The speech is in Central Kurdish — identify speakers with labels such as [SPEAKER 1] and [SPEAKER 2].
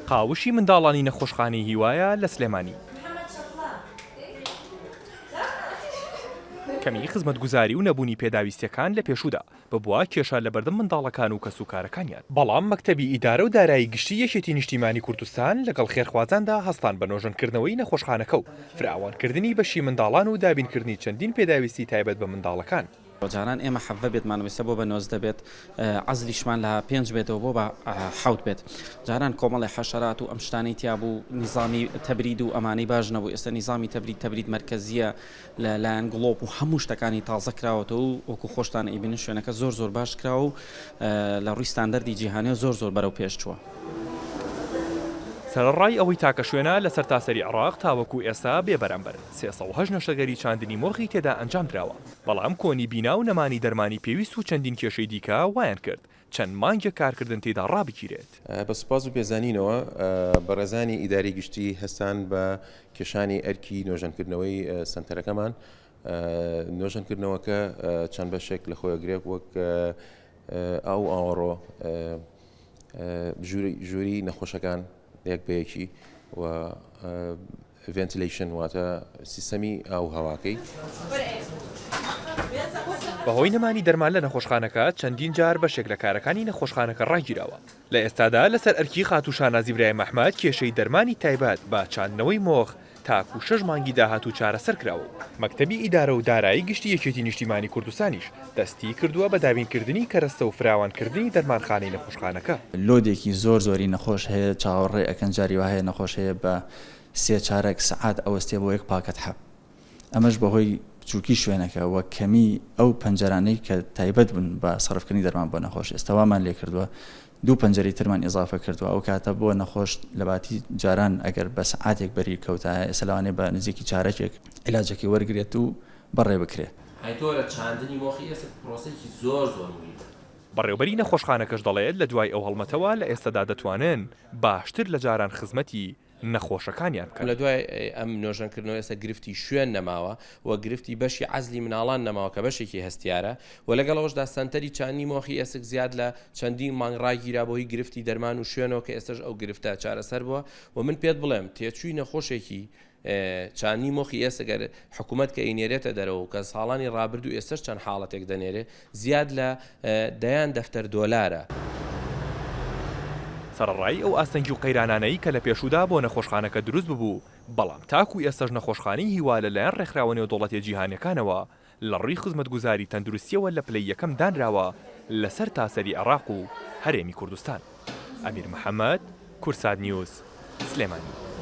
[SPEAKER 1] قاوشی منداڵانی نەخۆشخانەی هیوایە لە سلێمانی. کەمی خزمەتگوزاری و نەبوونی پێداویستیەکان لە پێشوودا ببووە کێشە لە بەردەم منداڵەکان و کەسوکارەکانیان. بەڵام مەکتەبی ئیدارە و دارایی گشتی یەکێتی نیشتیمانی کوردستان لەگەڵ خێرخوازاندا هەستان بە نۆژەنکردنەوەی نەخۆشخانەکە و فراوانکردنی بەشی منداڵان و دابینکردنی چەندین پێداویستی تایبەت بە منداڵەکان.
[SPEAKER 2] جاران ئێمە حەڤە بێتمانویستە بۆ بە 90 بێت، عەزلیشمان لە 5 بێتەوە بۆ بە 7 بێت. جاران کۆمەڵی حەشەرات و ئەم شتانەی تیا بوو، نیزامی تەبرید و ئەمانەی باش نەبوو. ئێستا نیزامی تەبرید مرکزیە لەلایەن گڵۆپ و هەموو شتەکانی تازە کراوەتەوە و وەکو خۆشتان ئەیبینن شوێنەکە زۆر باش کراوە و لە ڕووی ستاندەردی جیهانی زۆر بەرەو پێش چووە.
[SPEAKER 1] سەرڕای ئەوەی تاکە شوێنە لە سەرتاسەری عێراق تاوەکو ئێستا بێبەرامبەر 308 نەشەگەری چاندنی مۆخی تێدا ئەنجام درراوە. بەڵام کۆنی بینا و نەمانی دەرمانی پێویست و چەندین کێشەی دیکە وایان کرد چەند مانگە کارکردن تێدا ڕابگیرێت.
[SPEAKER 3] بە سوپاس و پێزانینەوە بەڕێزانی ئیداری گشتی هەستان بە کێشانی ئەرکی نۆژەنکردنەوەی سنتەرەکەمان. نۆژەنکردنەوەکە چەند بەشێک لە خۆی گرێک وەک ئەو ئاوەڕۆ ژووری نەخۆشەکان یەک بەیەکی و ڤێنتیلیشن واتە سیستەمی ئاو هەواکەی.
[SPEAKER 1] بەهۆی نەمانی دەرمان لە نەخۆشخانەکە چەندین جار بەشێک لە کارەکانی نەخۆشخانەکە ڕاگیراوە. لە ئێستادا لەسەر ئەرکی خاتوو شانازی برای مەحمەد کێشەی دەرمانی تایبەت بە چاندنەوەی مۆخ تاکو 6 مانگی داهات و چارەسەر کراوە. مەکتەبی ئیدارە و دارایی گشتی یەکێتی نیشتیمانی کوردستانیش دەستی کردووە بە دابینکردنی کەرەستە و فراوانکردنی دەرمانخانەی نەخۆشخانەکە.
[SPEAKER 4] لۆدێکی زۆری نەخۆش هەیە، چاوەڕێ ئەکەن جاری وهەیە نەخۆش هەیە بە 3-4 سەعات ئەوەستێ بۆ یەک پاکەت حەب. ئەمەش بەهۆی چووکی شوێنەکە وە کەمی ئەو پەنجەرانەی کە تایبەت بوون بە سەرفکردنی دەرمان بۆ نەخۆش. ئێستاوامان لێ کردووە 2 پەنجەری ترمان ئیزافە کردووە. ئەو کاتە بۆ نەخۆش لە باتی جاران ئەگەر بە سەعاتێک بەری کەوتایە ئێسلاوانێ بە نزیکی چارەکێک علاجێکی وەرگێت و بەڕێ بکرێت.
[SPEAKER 5] هەیتۆ لە چاندنی مۆخی ئێستا پرۆسێکی زۆر مهمە.
[SPEAKER 1] بەڕێوەبەری نەخۆشخانەکەش دەڵێت لە دوای ئەو هەڵمەتەوە لە ئێستادا دەتوانن باشتر لە جاران خزمەتی نەخۆشەکانیان بکەن.
[SPEAKER 5] لە دوای ئەم نۆژەنکردنەوە ئێستا گرفتی شوێن نەماوە و گرفتی بەشی عەزلی مناڵان نەماوە کە بەشێکی هەستیارە و لەگەڵ ئەوەشدا سەنتەری چاندنی مۆخی ئێسک زیاد لە چەندین مانگ ڕاگیرا بۆی گرفتی دەرمان و شوێنەوە کە ئێستش ئەو گرفتە چارەسەر بووە و من پێت بڵێم تێچووی نەخۆشێکی چاندنی مۆخی ئێستەگەر حکوومەت کە ئینێرێتە دەرەوە و کە ساڵانی ڕابردوو ئێستش چەند حاڵەتێک دەنێرێ زیاد لە دەیان دەفتەر دۆلارە.
[SPEAKER 1] سەرڕای ئەو ئاستەنگی و قەیرانانەی کە لە پێشوودا بۆ نەخۆشخانەکە دروست ببوو، بەڵام تاکو ئێستەش نەخۆشخانەی هیوا لەلایەن ڕێکخراوە نێودەوڵەتیە جیهانیەکانەوە لە ڕووی خزمەتگوزاری تەندروستیەوە لە پلەی یەکەم دانراوە لەسەر تاسەری عێراق و هەرێمی کوردستان. ئەمیر محەممەد، کورسات نیوز، سلێمانی.